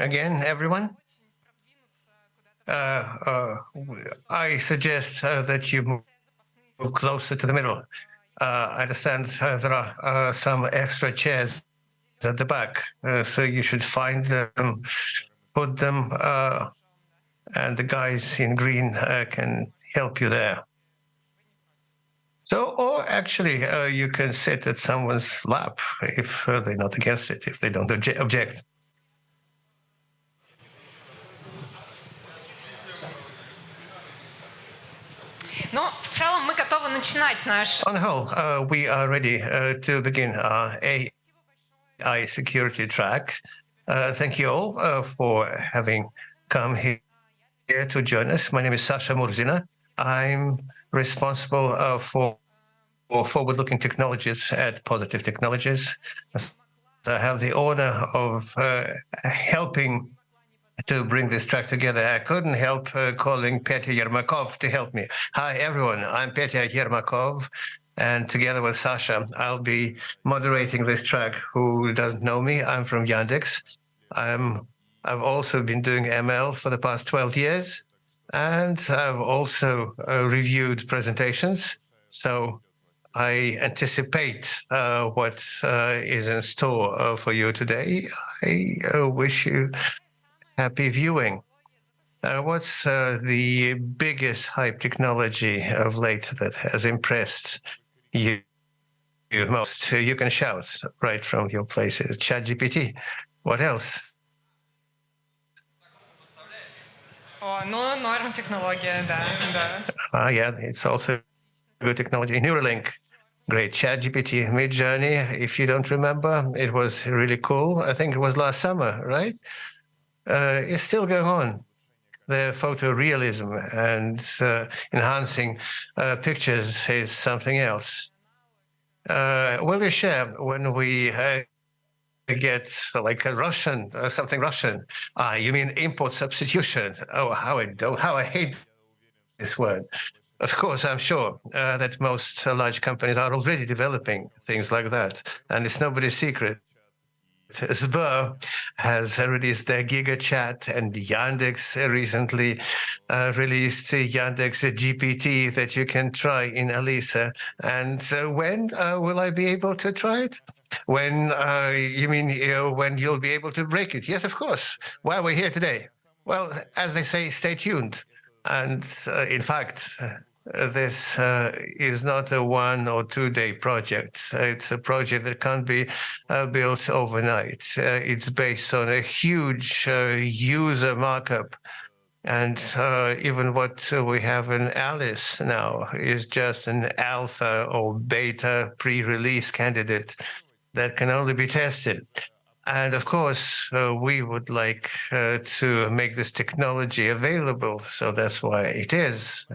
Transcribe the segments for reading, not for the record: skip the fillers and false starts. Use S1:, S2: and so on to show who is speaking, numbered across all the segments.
S1: again, everyone. I suggest that you move closer to the middle. I understand there are some extra chairs at the back, so you should find them, put them, and the guys in green can help you there. So, or actually, you can sit at someone's lap if they're not against it, if they don't object. On the whole, we are ready to begin our AI security track. Thank you all for having come here to join us. My name is Sasha Murzina. I'm responsible for forward-looking technologies at Positive Technologies. I have the honor of helping to bring this track together. I couldn't help calling Petya Yermakov to help me. Hi, everyone. I'm Petya Yermakov, and together with Sasha, I'll be moderating this track. Who doesn't know me? I'm from Yandex. I've also been doing ML for the past 12 years, and I've also reviewed presentations. So I anticipate what is in store for you today. I wish you happy viewing. What's the biggest hype technology of late that has impressed you most? You can shout right from your places. ChatGPT. What else?
S2: Норм технология, да.
S1: Yeah, it's also good technology. Neuralink, great. ChatGPT, Midjourney, if you don't remember, it was really cool. I think it was last summer, right? It's still going on. The photorealism and enhancing pictures is something else. Will you share when we get like a Russian, something Russian? You mean import substitution? Oh, how I hate this word. Of course, I'm sure that most large companies are already developing things like that, and it's nobody's secret. Sber has released their Giga Chat, and Yandex recently released Yandex GPT that you can try in Alisa. And when will I be able to try it? When you mean when you'll be able to break it? Yes, of course. Why we're here today? Well, as they say, stay tuned. And in fact, this is not a 1 or 2 day project. It's a project that can't be built overnight. It's based on a huge user markup. And even what we have in Alice now is just an alpha or beta pre-release candidate that can only be tested. And of course, we would like to make this technology available. So that's why it is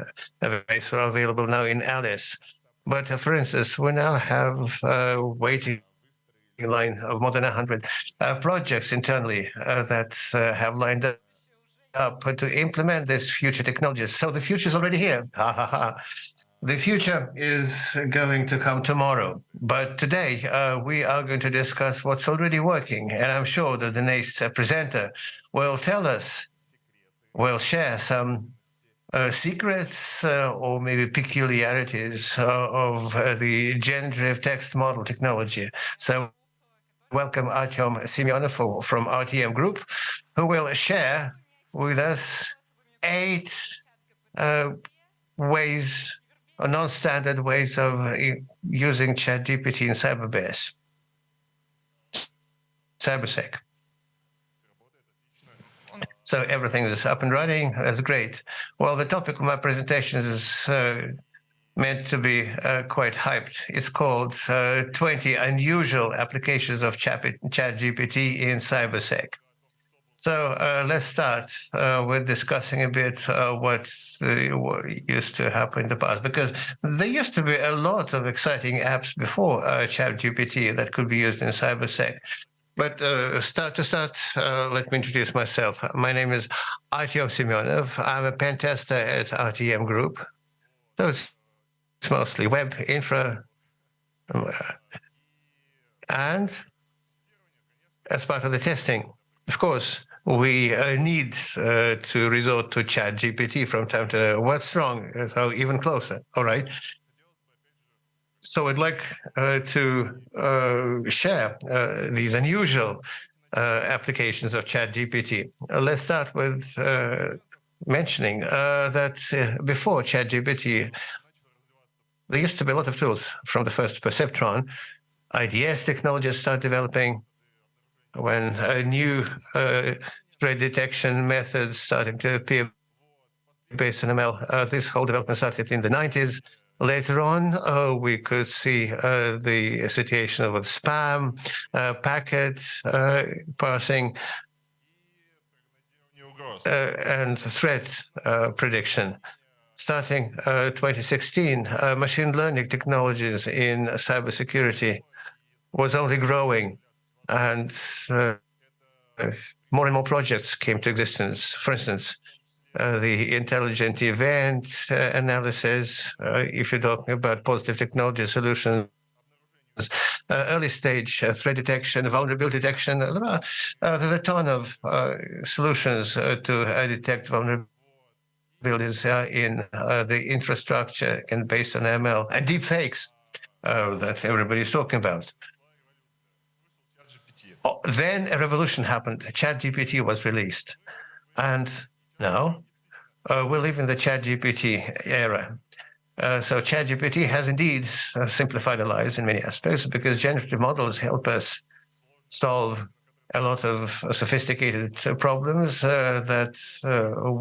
S1: available now in Alice. But for instance, we now have a waiting line of more than 100 projects internally that have lined up to implement this future technologies. So the future is already here. Ha ha ha. The future is going to come tomorrow, but today we are going to discuss what's already working, and I'm sure that the next presenter will tell us, will share some secrets or maybe peculiarities of the generative text model technology. So welcome Artyom Semyonov from RTM Group, who will share with us 8 ways, non-standard ways of using ChatGPT in cybersec. So everything is up and running. That's great. Well, the topic of my presentation is meant to be quite hyped. It's called 20 Unusual Applications of ChatGPT in Cybersec. So let's start with discussing a bit what used to happen in the past, because there used to be a lot of exciting apps before ChatGPT that could be used in cybersec. But let me introduce myself. My name is Artyom Semyonov. I'm a pen tester at RTM Group. So it's mostly web, infra, and as part of the testing, of course, we need to resort to ChatGPT from time to time. What's wrong? So even closer. All right. So I'd like to share these unusual applications of ChatGPT. Let's start with mentioning that before ChatGPT, there used to be a lot of tools from the first perceptron. IDS technologies started developing when new threat detection methods starting to appear based on ML. This whole development started in the 90s. Later on, we could see the situation with spam, packet parsing, and threat prediction. Starting 2016, machine learning technologies in cybersecurity was only growing, and more and more projects came to existence. For instance, the intelligent event analysis, if you're talking about positive technology solutions, early stage threat detection, vulnerability detection. There's a ton of solutions to detect vulnerabilities in the infrastructure and based on ML and deep fakes that everybody's talking about. Then a revolution happened. ChatGPT was released. And now we live in the ChatGPT era. So ChatGPT has indeed simplified our lives in many aspects because generative models help us solve a lot of sophisticated problems that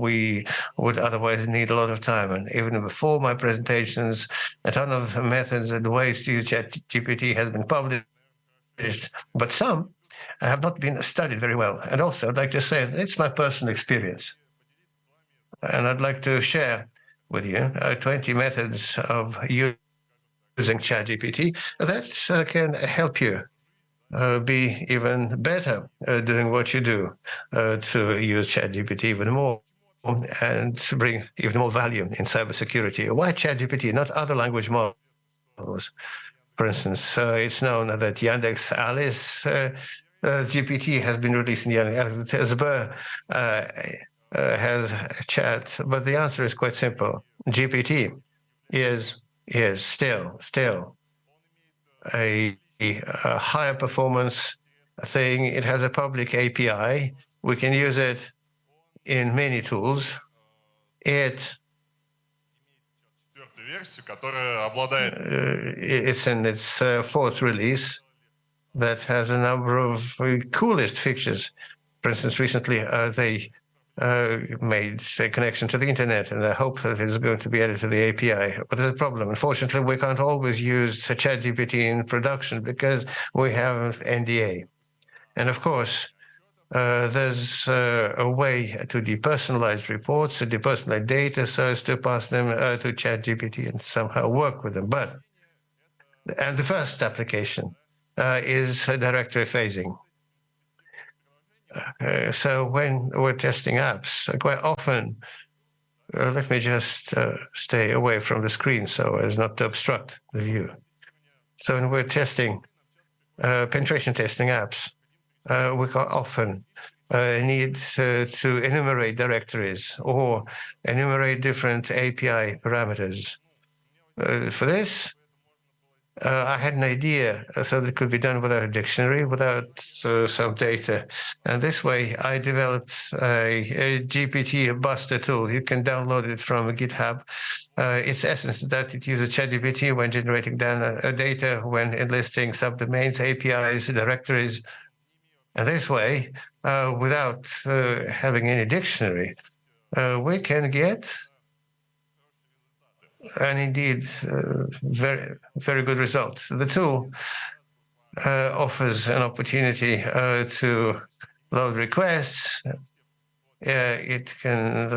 S1: we would otherwise need a lot of time. And even before my presentations, a ton of methods and ways to use ChatGPT has been published, but some have not been studied very well. And also, I'd like to say that it's my personal experience. And I'd like to share with you 20 methods of using ChatGPT that can help you be even better doing what you do to use ChatGPT even more and to bring even more value in cybersecurity. Why ChatGPT, not other language models? For instance, it's known that Yandex Alice GPT has been released in Yandex. Sber has a chat, but the answer is quite simple. GPT is still a higher performance thing. It has a public API. We can use it in many tools. It's in its fourth release that has a number of coolest features. For instance, recently they made a connection to the internet, and I hope that it's going to be added to the API. But there's a problem. Unfortunately, we can't always use ChatGPT in production because we have NDA. And of course, there's a way to depersonalize reports, to depersonalize data so as to pass them to ChatGPT and somehow work with them. And the first application is directory phasing. So when we're testing apps, quite often, let me just stay away from the screen so as not to obstruct the view. So when we're testing, penetration testing apps, we often need to enumerate directories or enumerate different API parameters. For this, I had an idea so that it could be done without a dictionary, without some data. And this way, I developed a GPT Buster tool. You can download it from GitHub. Its essence is that it uses ChatGPT when generating data, when enlisting subdomains, APIs, directories. And this way, without having any dictionary, we can get and indeed very, very good results. The tool offers an opportunity to load requests. It can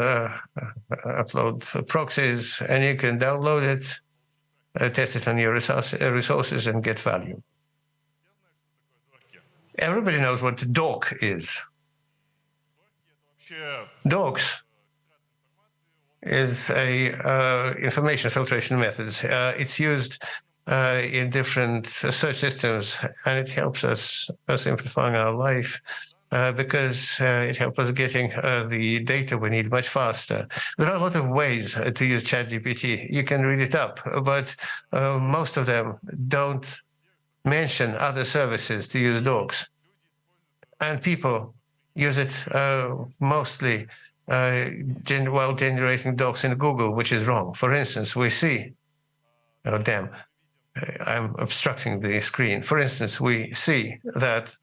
S1: upload proxies, and you can download it, test it on your resources, and get value. Everybody knows what doc is. Docs is a information filtration methods. It's used in different search systems, and it helps us simplifying our life. because it helps us getting the data we need much faster. There are a lot of ways to use ChatGPT. You can read it up, but most of them don't mention other services to use docs. And people use it mostly while generating docs in Google, which is wrong. For instance, we see, oh damn, I'm obstructing the screen. For instance, we see that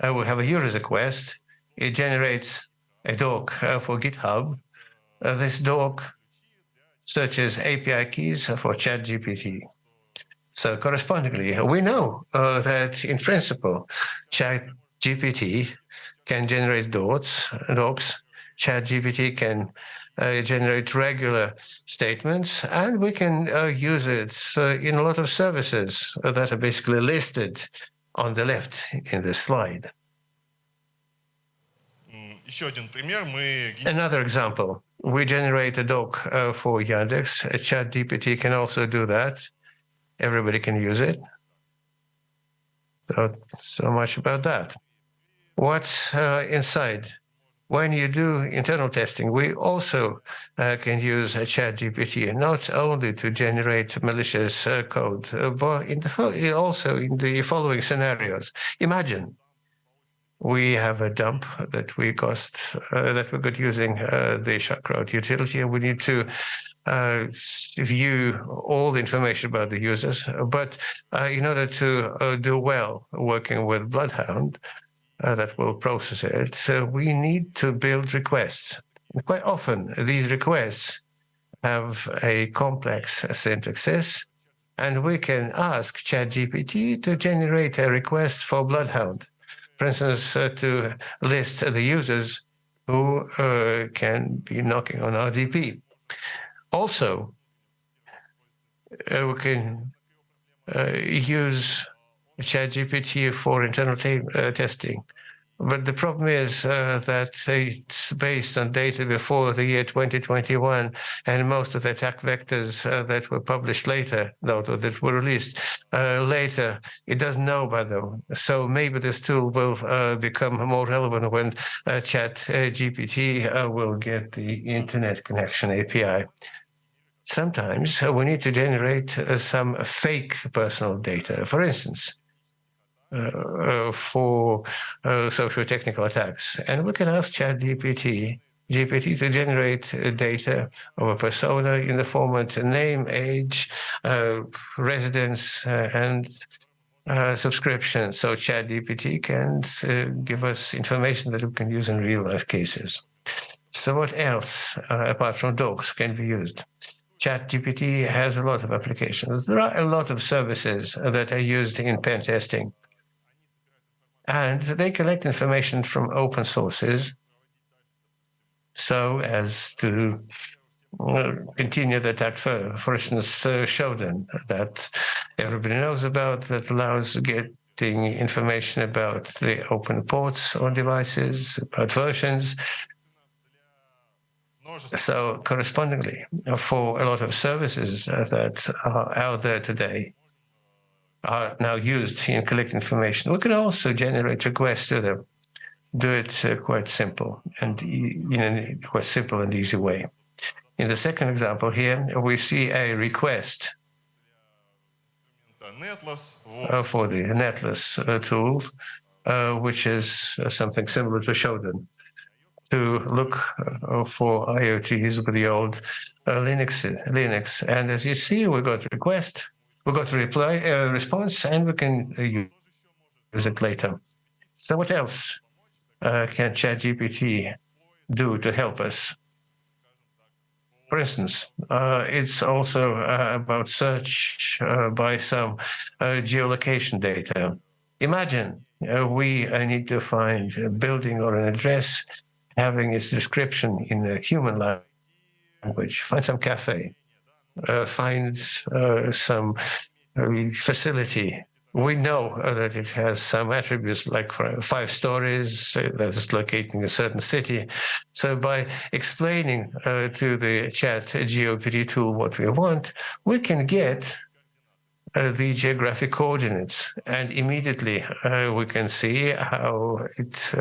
S1: we have a user request. It generates a doc for GitHub. This doc searches API keys for ChatGPT. So correspondingly, we know that in principle, ChatGPT can generate docs. ChatGPT can generate regular statements, and we can use it in a lot of services that are basically listed on the left in this slide. Another example, we generate a doc for Yandex. ChatGPT can also do that. Everybody can use it. So much about that. What's inside? When you do internal testing, we also can use ChatGPT not only to generate malicious code, but also in the following scenarios. Imagine we have a dump that we got using the Sharkrot utility, and we need to view all the information about the users. But in order to do well working with Bloodhound, that will process it, we need to build requests. Quite often, these requests have a complex syntaxes, and we can ask ChatGPT to generate a request for Bloodhound. For instance, to list the users who can be knocking on RDP. Also, we can use ChatGPT for internal testing. But the problem is that it's based on data before the year 2021, and most of the attack vectors that were published later, that were released later, it doesn't know about them. So maybe this tool will become more relevant when ChatGPT will get the internet connection API. Sometimes we need to generate some fake personal data. For instance, for social technical attacks. And we can ask ChatGPT to generate data of a persona in the format name, age, residence, and subscription. So ChatGPT can give us information that we can use in real life cases. So what else, apart from docs, can be used? ChatGPT has a lot of applications. There are a lot of services that are used in pen testing. And they collect information from open sources so as to continue the attack further. For instance, Shodan, that everybody knows about, that allows getting information about the open ports on devices, about versions. So correspondingly, for a lot of services that are out there today, are now used in collecting information, we can also generate requests to them. Do it quite simple and in a quite simple and easy way. In the second example here, we see a request for the Netless tool, which is something similar to Shodan, to look for IoTs with the old Linux. And as you see, we got request. We got a response, and we can use it later. So what else can ChatGPT do to help us? For instance, it's also about search by some geolocation data. Imagine we need to find a building or an address having its description in a human language, find some cafe, find some facility. We know that it has some attributes like 5 stories, that is located in a certain city. So by explaining to the ChatGPT tool what we want, we can get the geographic coordinates, and immediately we can see how it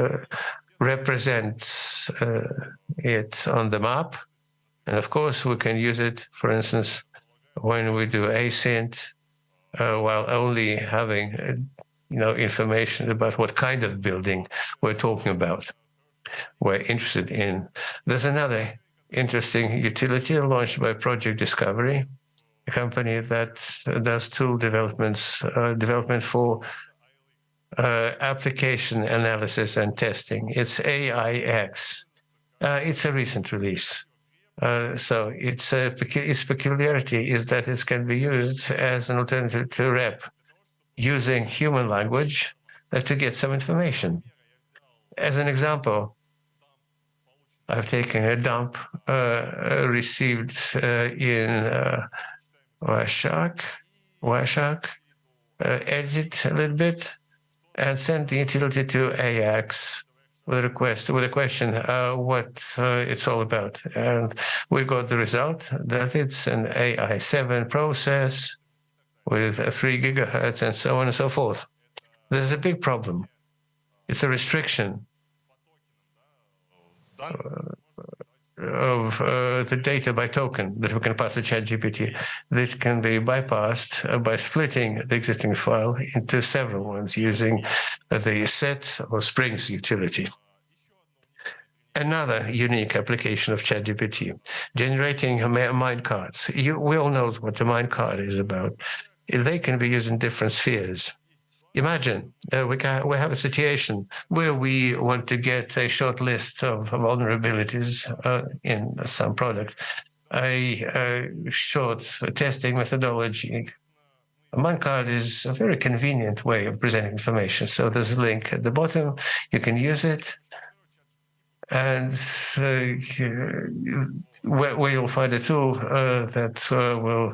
S1: represents it on the map. And of course, we can use it, for instance, when we do async, while only having information about what kind of building we're talking about, we're interested in. There's another interesting utility launched by Project Discovery, a company that does tool development for application analysis and testing. It's AIX. It's a recent release. So its peculiarity is that it can be used as an alternative to rep, using human language to get some information. As an example, I've taken a dump received in Wireshark, edit a little bit, and send the utility to AX with a question what it's all about. And we got the result that it's an AI7 process with 3 gigahertz and so on and so forth. There's a big problem. It's a restriction of the data by token that we can pass to ChatGPT. This can be bypassed by splitting the existing file into several ones using the set or strings utility. Another unique application of ChatGPT, generating mind cards. We all know what a mind card is about. They can be used in different spheres. Imagine we have a situation where we want to get a short list of vulnerabilities in some product, a short testing methodology. A mind card is a very convenient way of presenting information. So there's a link at the bottom. You can use it. And where you'll find a tool that will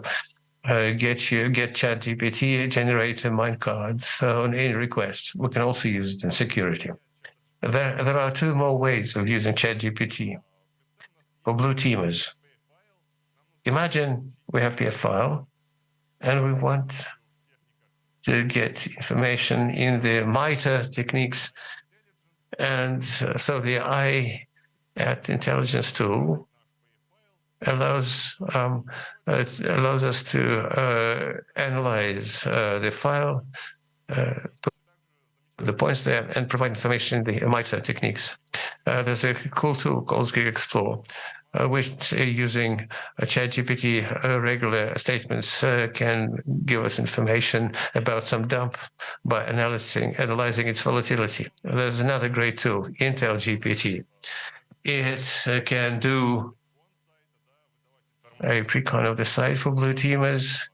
S1: get ChatGPT, generate a mind cards on any request. We can also use it in security. There are 2 more ways of using ChatGPT for blue teamers. Imagine we have a file and we want to get information in the MITRE techniques. And so the intelligence tool allows us to analyze the file, the points there, and provide information in the MITRE techniques. There's a cool tool called Gig Explore, which using a ChatGPT regular statements can give us information about some dump by analyzing its volatility. There's another great tool, Intel GPT. It can do a precon of the site for blue teamers,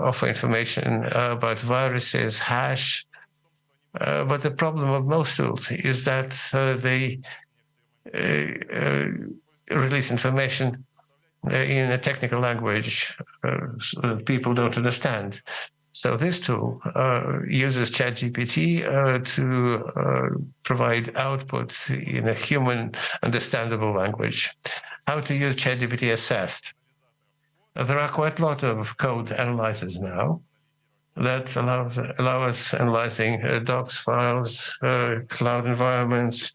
S1: offer information about viruses, hash. But the problem of most tools is that they release information in a technical language so that people don't understand. So this tool uses ChatGPT to provide output in a human understandable language. How to use ChatGPT assessed. There are quite a lot of code analyzers now that allow us analyzing docs files, cloud environments,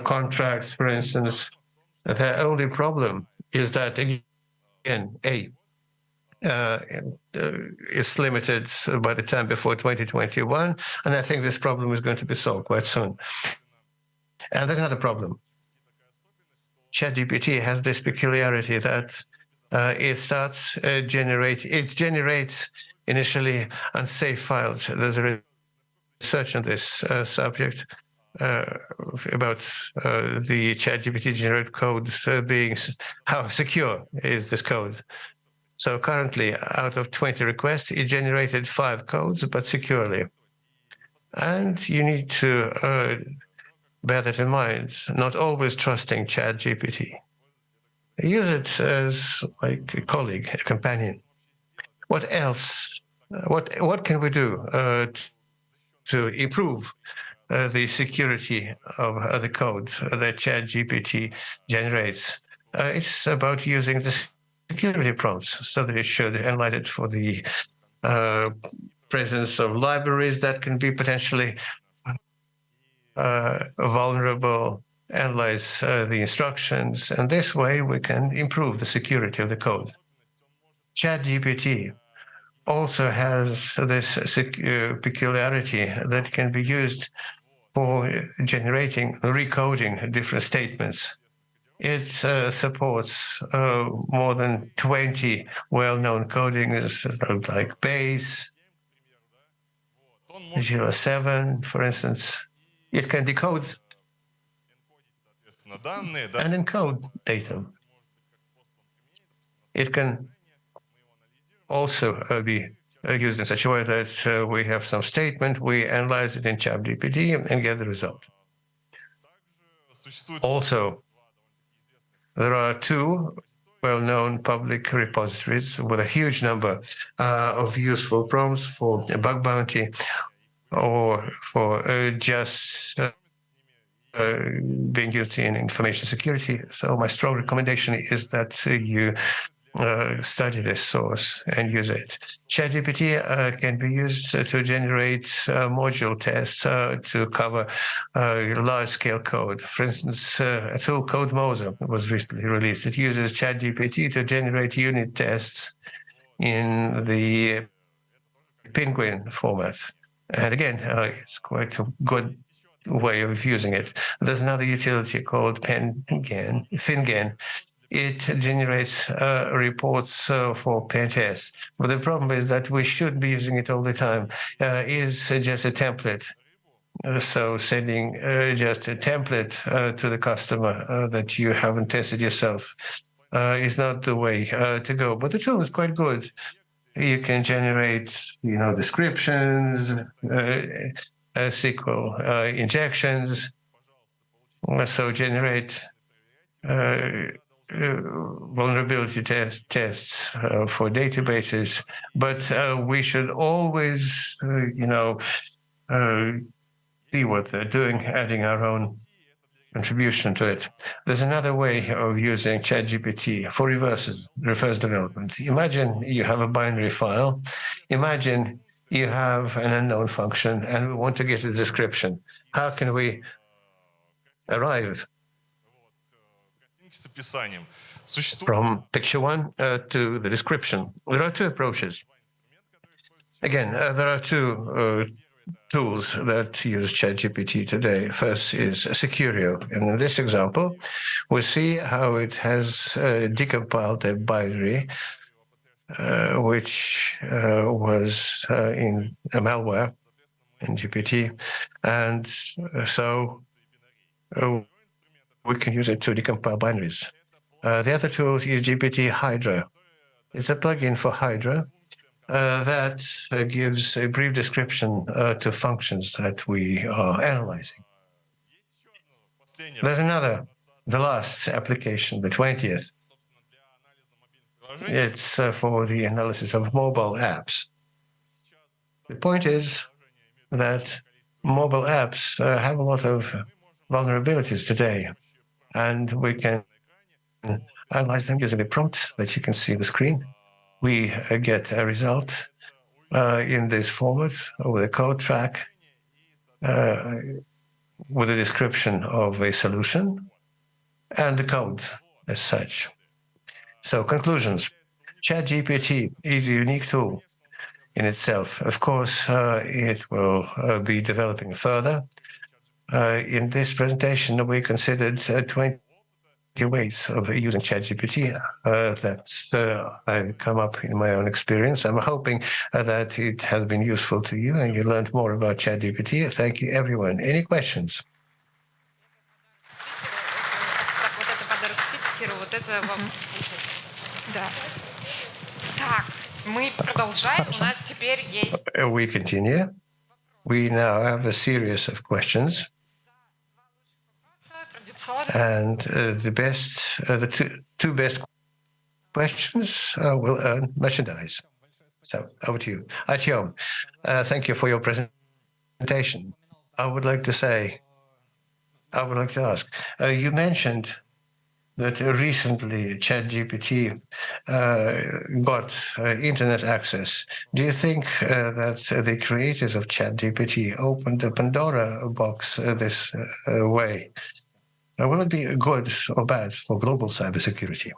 S1: contracts, for instance. The only problem is that, again, is limited by the time before 2021, and I think this problem is going to be solved quite soon. And there's another problem. ChatGPT has this peculiarity that it generates initially unsafe files. There's a research on this subject about the ChatGPT generated code being how secure is this code. So currently, out of 20 requests, it generated 5 codes, but securely. And you need to bear that in mind, not always trusting ChatGPT. Use it as like a colleague, a companion. What else? What can we do to improve the security of the code that ChatGPT generates? It's about using the cybersecurity prompts, so that it should analyze it for the presence of libraries that can be potentially vulnerable, analyze the instructions, and this way we can improve the security of the code. ChatGPT also has this peculiarity that can be used for generating, recoding different statements. It supports more than 20 well-known codings like base, 07, for instance. It can decode and encode data. It can also be used in such a way that we have some statement, we analyze it in ChatGPT and get the result. Also, there are two well-known public repositories with a huge number of useful prompts for bug bounty or for just being used in information security. So my strong recommendation is that you study this source and use it. ChatGPT can be used to generate module tests to cover large-scale code. For instance, a tool called Moza was recently released. It uses ChatGPT to generate unit tests in the Penguin format. And again, it's quite a good way of using it. There's another utility called Fingan. It generates reports for pen tests. But the problem is that we should be using it all the time. Is just a template. So sending just a template to the customer that you haven't tested yourself is not the way to go. But the tool is quite good. You can generate, descriptions, SQL injections. So generate vulnerability tests for databases, but we should always, see what they're doing, adding our own contribution to it. There's another way of using ChatGPT for reverse development. Imagine you have a binary file. Imagine you have an unknown function and we want to get a description. How can we arrive from picture one to the description? There are two approaches. Again, there are two tools that use ChatGPT today. First is Securio. And in this example, we see how it has decompiled a binary, which was in a malware in GPT. And so we can use it to decompile binaries. The other tool is GPT Hydra. It's a plugin for Hydra that gives a brief description to functions that we are analyzing. There's another, the last application, the 20th. It's for the analysis of mobile apps. The point is that mobile apps have a lot of vulnerabilities today, and we can analyze them using the prompt that you can see on the screen. We get a result in this format with a code track with a description of a solution and the code as such. So conclusions. ChatGPT is a unique tool in itself. Of course, it will be developing further. In this presentation, we considered 20 ways of using ChatGPT that I've come up in my own experience. I'm hoping that it has been useful to you and you learned more about ChatGPT. Thank you, everyone. Any questions? We continue. We now have a series of questions. And the two best questions will earn merchandise. So over to you. Artyom, thank you for your presentation. I would like to ask, you mentioned that recently ChatGPT got internet access. Do you think that the creators of ChatGPT opened the Pandora box this way? Will it be good or bad for global cybersecurity?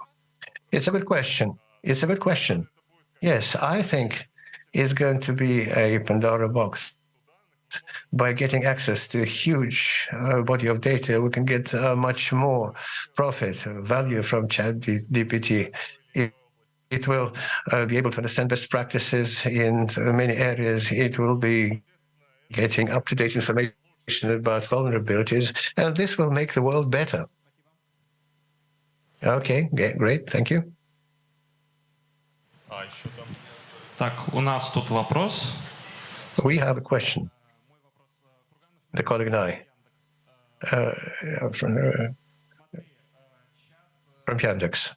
S1: It's a good question. It's a good question. Yes, I think it's going to be a Pandora box. By getting access to a huge body of data, we can get much more profit, value from ChatGPT. It will be able to understand best practices in many areas. It will be getting up-to-date information about vulnerabilities, and this will make the world better. Okay, great, thank you.
S3: Так, у нас тут вопрос.
S1: We have a question. The colleague and I from Yandex.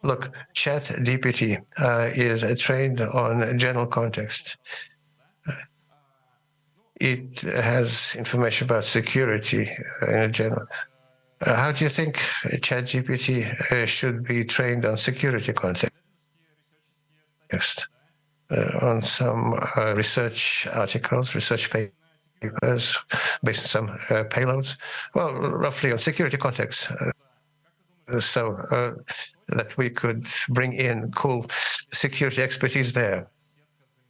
S1: Look, ChatGPT is trained on general context. It has information about security in general. How do you think ChatGPT should be trained on security context? On some research articles, research papers, based on some payloads? Well, roughly on security context. So that we could bring in cool security expertise there.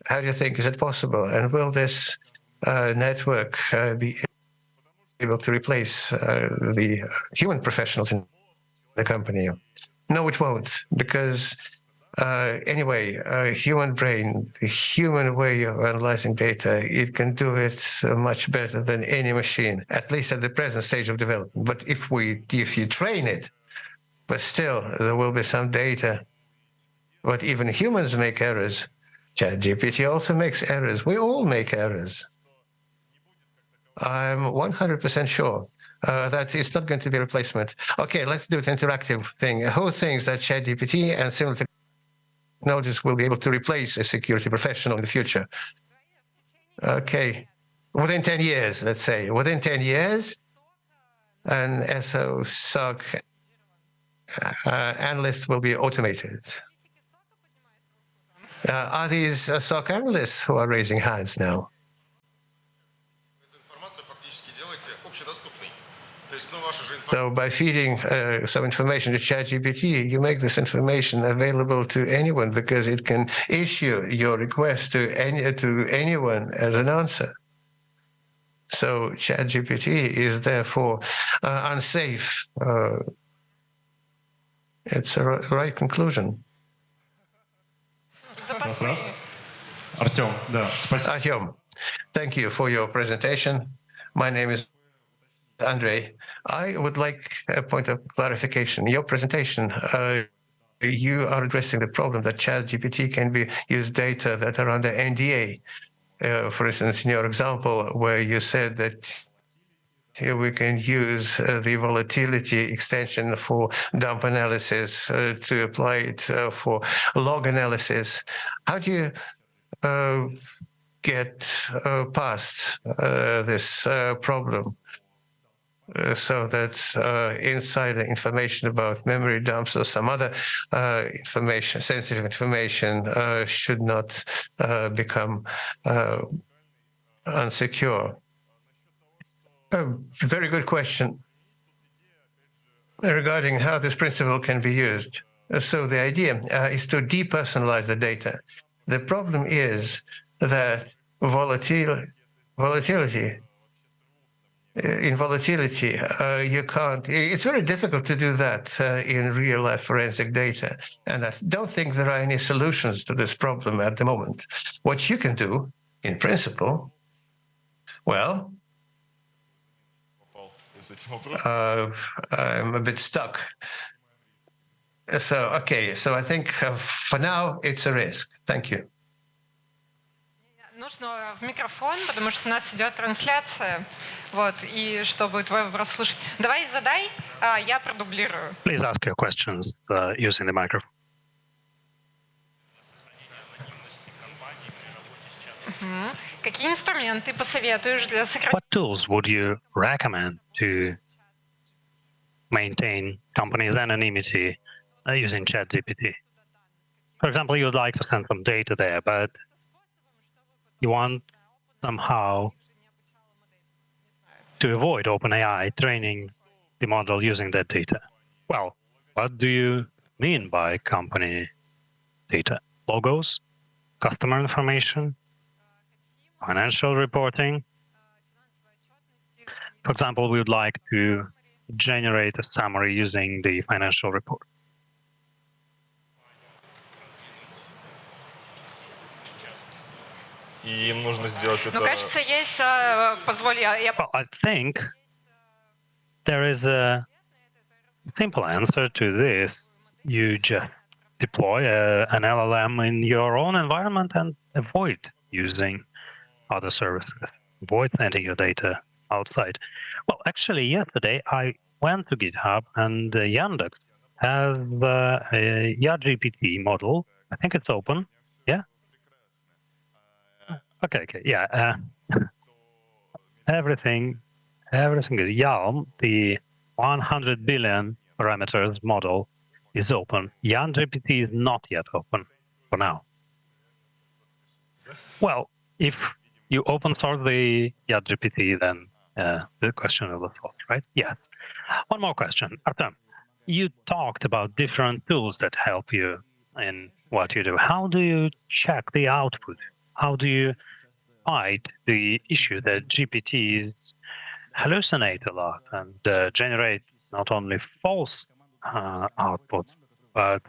S1: How do you think, is it possible? And will this network be able to replace the human professionals in the company? No, it won't, because anyway, human brain, the human way of analyzing data, it can do it much better than any machine, at least at the present stage of development. But if you train it, but still there will be some data. But even humans make errors. ChatGPT also makes errors. We all make errors. I'm 100% sure that it's not going to be a replacement. Okay, let's do an interactive thing. Who thinks that ChatGPT and similar technologies will be able to replace a security professional in the future? Okay, within 10 years, let's say. Within 10 years, an SOC analyst will be automated. Are these SOC analysts who are raising hands now? So by feeding some information to ChatGPT, you make this information available to anyone because it can issue your request to anyone as an answer. So ChatGPT is therefore unsafe. It's a right conclusion.
S3: Артем, да, спасибо.
S1: Artyom, thank you for your presentation. My name is Andrei. I would like a point of clarification. Your presentation, you are addressing the problem that ChatGPT can be used data that are under NDA. For instance, in your example, where you said that here we can use the volatility extension for dump analysis to apply it for log analysis. How do you get past this problem so that insider information about memory dumps or some other information, sensitive information, should not become unsecure? Very good question regarding how this principle can be used. So the idea is to depersonalize the data. The problem is that volatility, you can't, it's very difficult to do that in real life forensic data. And I don't think there are any solutions to this problem at the moment. What you can do, in principle, well, I'm a bit stuck. So, okay, so I think for now it's a risk. Thank you.
S2: Нужно в микрофон, потому что у нас идет трансляция, вот, и чтобы твой вопрос слушать. Давай задай, я продублирую.
S4: Please ask your questions using the microphone.
S2: Какие инструменты посоветуешь для
S4: What tools would you recommend to maintain company's anonymity using ChatGPT. For example, you'd like to send some data there, but you want somehow to avoid OpenAI training the model using that data. Well, what do you mean by company data? Logos, customer information, financial reporting. For example, we would like to generate a summary using the financial report.
S5: И им нужно сделать
S2: Ну,
S5: это...
S2: кажется, есть... Позволь, я...
S4: Well, I think there is a simple answer to this. You just deploy an LLM in your own environment and avoid using other services. Avoid sending your data outside. Well, actually, yesterday I went to GitHub and Yandex has a GPT model. I think it's open. Yeah. Okay. Yeah. Everything is Yalm. The 100 billion parameters model is open. GPT is not yet open for now. Well, if you open source the GPT, then the question of the thought, right? Yeah. One more question. Artem, you talked about different tools that help you in what you do. How do you check the output? How do you fight the issue that GPTs hallucinate a lot and generate not only false outputs, but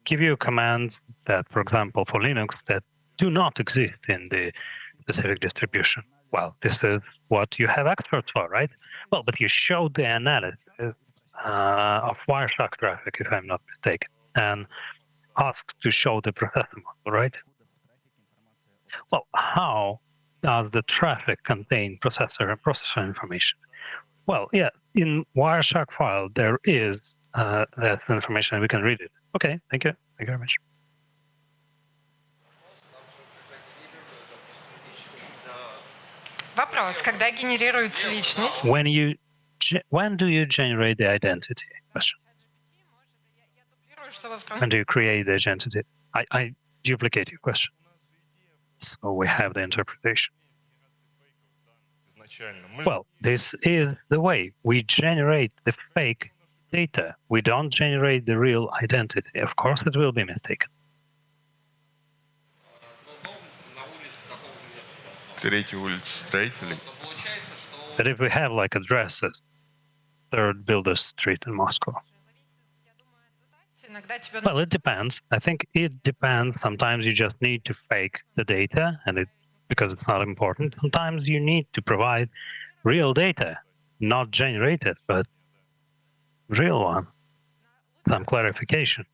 S4: give you commands that, for example, for Linux, that do not exist in the specific distribution? Well, this is what you have experts for, right? Well, but you showed the analysis of Wireshark traffic, if I'm not mistaken, and asked to show the processor model, right? Well, how does the traffic contain processor information? Well, yeah, in Wireshark file, there is that information, and we can read it. Okay, thank you. Thank you very much.
S2: Вопрос. Когда генерируется личность...
S4: When do you generate the identity? Question. When do you create the identity? I duplicate your question. So we have the interpretation. Well, this is the way we generate the fake data. We don't generate the real identity. Of course, it will be mistaken.
S5: Третья улица строителей.
S4: But if we have like addresses, Third Builders Street in Moscow. Well, it depends. I think it depends. Sometimes you just need to fake the data, and because it's not important. Sometimes you need to provide real data, not generated, but real one. Some clarification.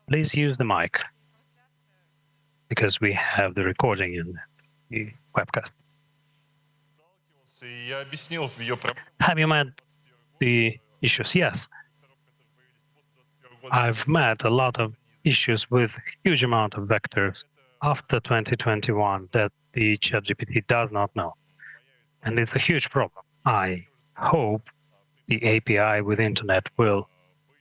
S4: Please use the mic, because we have the recording in the webcast. Have you met the issues? Yes. I've met a lot of issues with huge amount of vectors after 2021 that the ChatGPT does not know. And it's a huge problem. I hope the API with internet will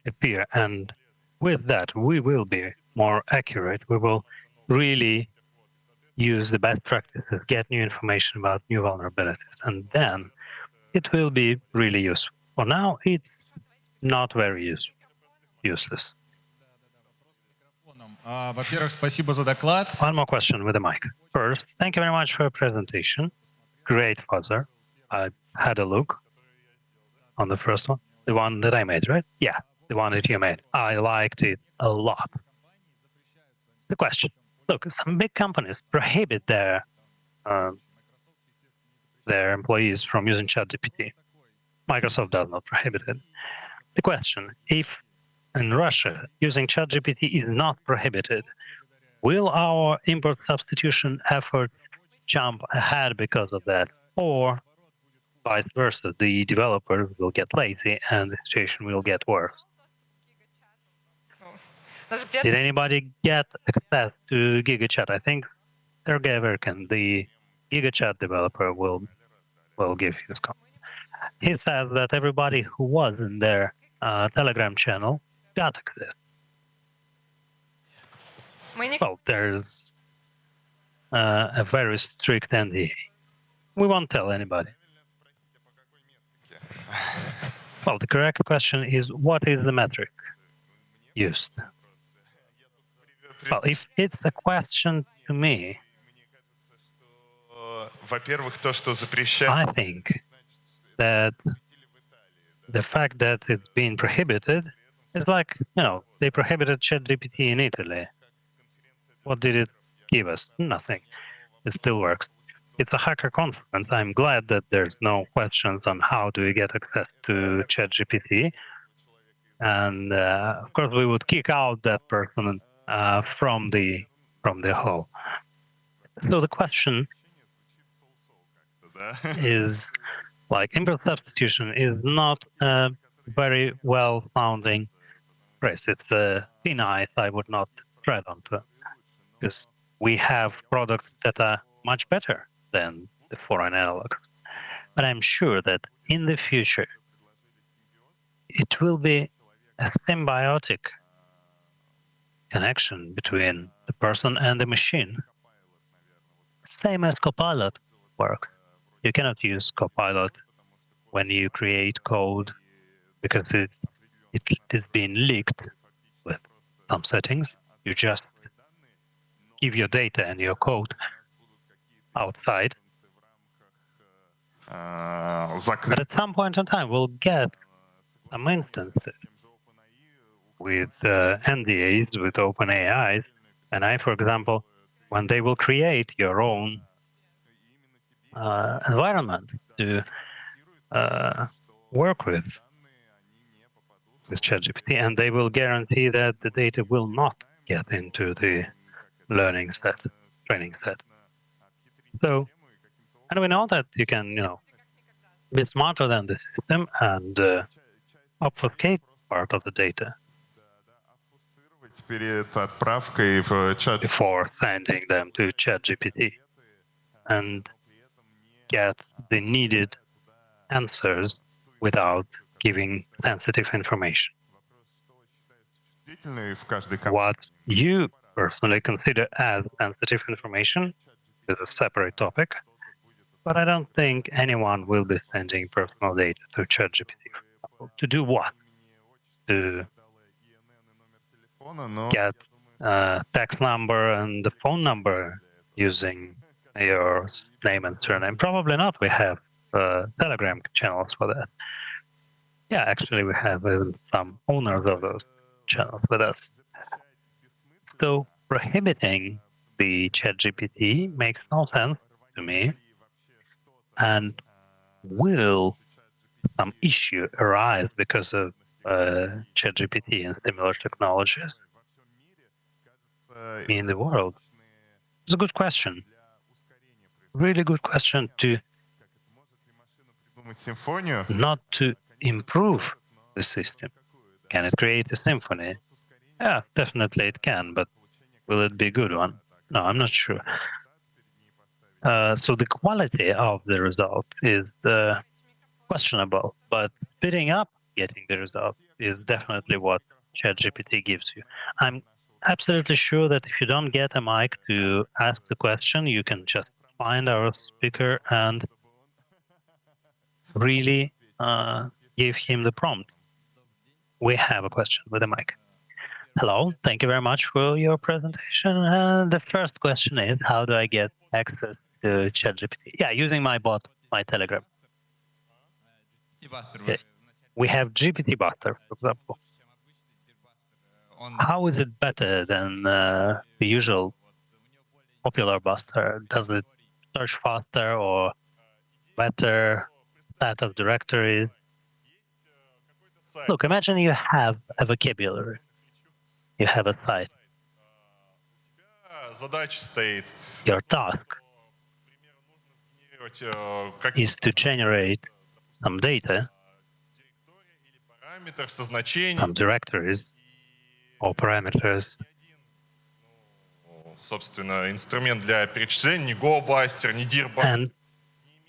S4: appear, and with that we will be more accurate. We will really use the best practices, get new information about new vulnerabilities, and then it will be really useful. For now, it's not very useless.
S6: Во-первых, спасибо за доклад.
S4: One more question with the mic. First, thank you very much for your presentation. Great fuzzer. I had a look on the first one, the one that I made, right? Yeah, the one that you made. I liked it a lot. The question: look, some big companies prohibit their employees from using ChatGPT. Microsoft does not prohibit it. The question: if in Russia using ChatGPT is not prohibited, will our import substitution effort jump ahead because of that, or vice versa? The developers will get lazy and the situation will get worse. Did anybody get access to GigaChat? I think Sergey Verkin, the GigaChat developer, will give his comment. He says that everybody who was in there Telegram channel got access. Well, there's a very strict NDA. We won't tell anybody. Well, the correct question is, what is the metric used? Well, if it's a question to me,
S5: Во-первых, то, что запрещают.
S4: I think that the fact that it's been prohibited is like, they prohibited ChatGPT in Italy. What did it give us? Nothing. It still works. It's a hacker conference. I'm glad that there's no questions on how do we get access to ChatGPT. And of course, we would kick out that person from the hall. So the question is, like, inverse substitution is not a very well-sounding phrase. It's a thin ice I would not tread onto, because we have products that are much better than the foreign analogs. But I'm sure that in the future, it will be a symbiotic connection between the person and the machine. Same as Copilot works. You cannot use Copilot when you create code because it is being leaked with some settings. You just give your data and your code outside. But at some point in time, we'll get some instances with NDAs, with OpenAIs, and for example, when they will create your own environment to work with ChatGPT, and they will guarantee that the data will not get into the learning set, training set. So, and we know that you can, be smarter than the system and obfuscate part of the data before sending them to ChatGPT and get the needed answers without giving sensitive information. What you personally consider as sensitive information is a separate topic, but I don't think anyone will be sending personal data to ChatGPT. To do what? To get a text number and the phone number using your name and surname? Probably not. We have Telegram channels for that. Yeah, actually, we have some owners of those channels with us. So prohibiting the ChatGPT makes no sense to me. And will some issue arise because of ChatGPT and similar technologies in the world? It's a good question. Really good question to not to improve the system. Can it create a symphony? Yeah, definitely it can, but will it be a good one? No, I'm not sure. So the quality of the result is questionable, but speeding up getting the result is definitely what ChatGPT gives you. I'm absolutely sure that if you don't get a mic to ask the question, you can just find our speaker and really give him the prompt. We have a question with a mic. Hello, thank you very much for your presentation. The first question is, how do I get access to ChatGPT? Yeah, using my bot, my Telegram. Okay. We have GPT Buster, for example. How is it better than the usual popular Buster? Does it search faster or better set of directories? Look, imagine you have a vocabulary. You have a site. Your task is to generate some data, some directories or parameters. And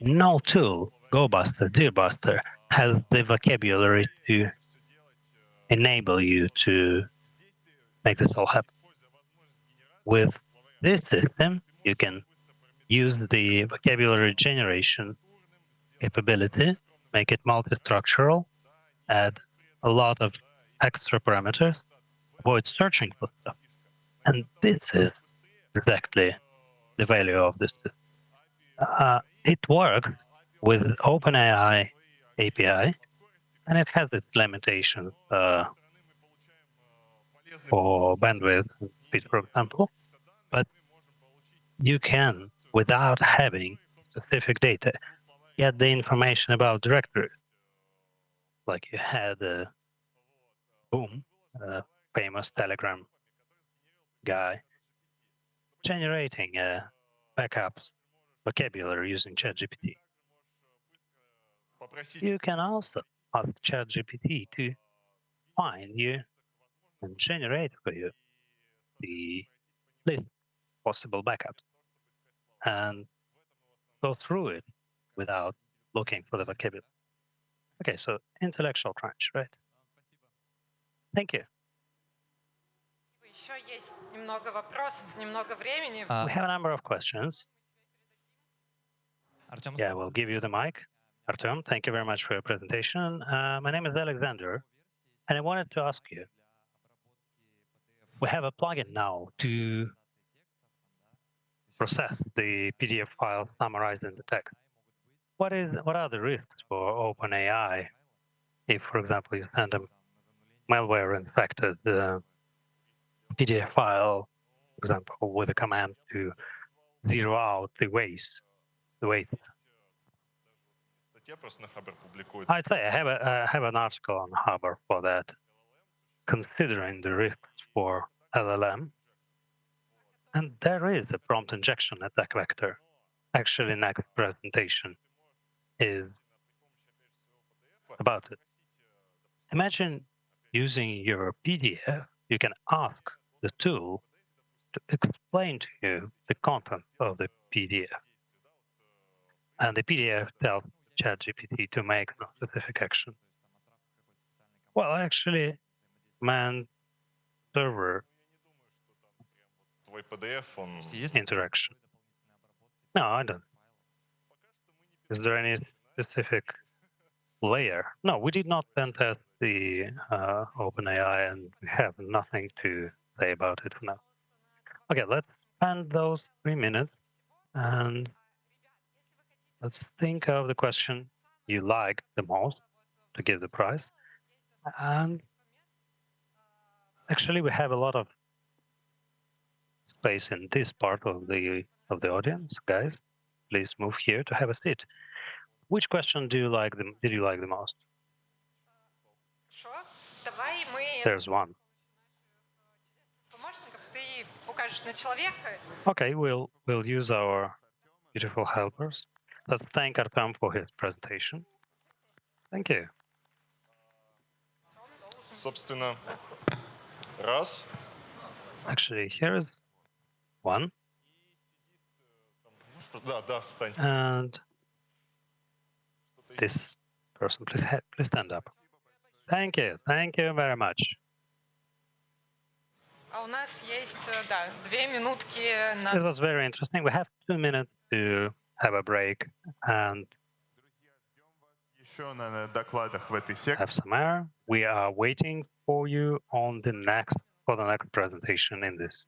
S4: no tool, GoBuster, DearBuster, has the vocabulary to enable you to make this all happen. With this system, you can use the vocabulary generation capability, make it multi-structural, add a lot of extra parameters, avoid searching for stuff. And this is exactly the value of this system. It works with OpenAI API, and it has its limitations for bandwidth and speed, for example, but you can, without having specific data, get the information about directories. Like you had Boom, a famous Telegram guy, generating backups vocabulary using ChatGPT. You can also ask ChatGPT to find you and generate for you the list of possible backups and go through it without looking for the vocabulary. Okay, so intellectual crunch, right? Thank you.
S2: Еще есть немного вопросов, немного времени.
S4: We have a number of questions.
S7: Артем,
S4: Yeah, we'll give you the mic. Artem, thank you very much for your presentation. My name is Alexander, and I wanted to ask you, we have a plugin now to process the PDF file summarized in the text. What are the risks for OpenAI if, for example, you send a malware-infected PDF file, for example, with a command to zero out the waste? I'd say I have an article on Harbor for that, considering the risks for LLM. And there is a prompt injection attack vector. Actually, next presentation is about it. Imagine using your PDF, you can ask the tool to explain to you the content of the PDF. And the PDF tells ChatGPT to make no specific action. Well, actually, man server interaction. No, I don't. Is there any specific layer? No, we did not pen test the OpenAI, and we have nothing to say about it for now. Okay, let's spend those 3 minutes and let's think of the question you liked the most to give the prize. And actually, we have a lot of space in this part of the audience, guys. Please move here to have a seat. Which question did you like the most?
S2: Хорошо. Давай мы
S4: There's one.
S2: помощников, ты укажешь на человека.
S4: Okay, we'll use our beautiful helpers. Let's thank Artem for his presentation. Thank you.
S5: Собственно, раз.
S4: Actually, here is one.
S5: Да, встань.
S4: And this person, please stand up. Thank you very much.
S2: А у нас есть, да, 2 минутки
S4: It
S2: на...
S4: was very interesting. We have 2 minutes to have a break and
S5: Еще на докладах в этой секции.
S4: have some air. We are waiting for you on the next presentation in this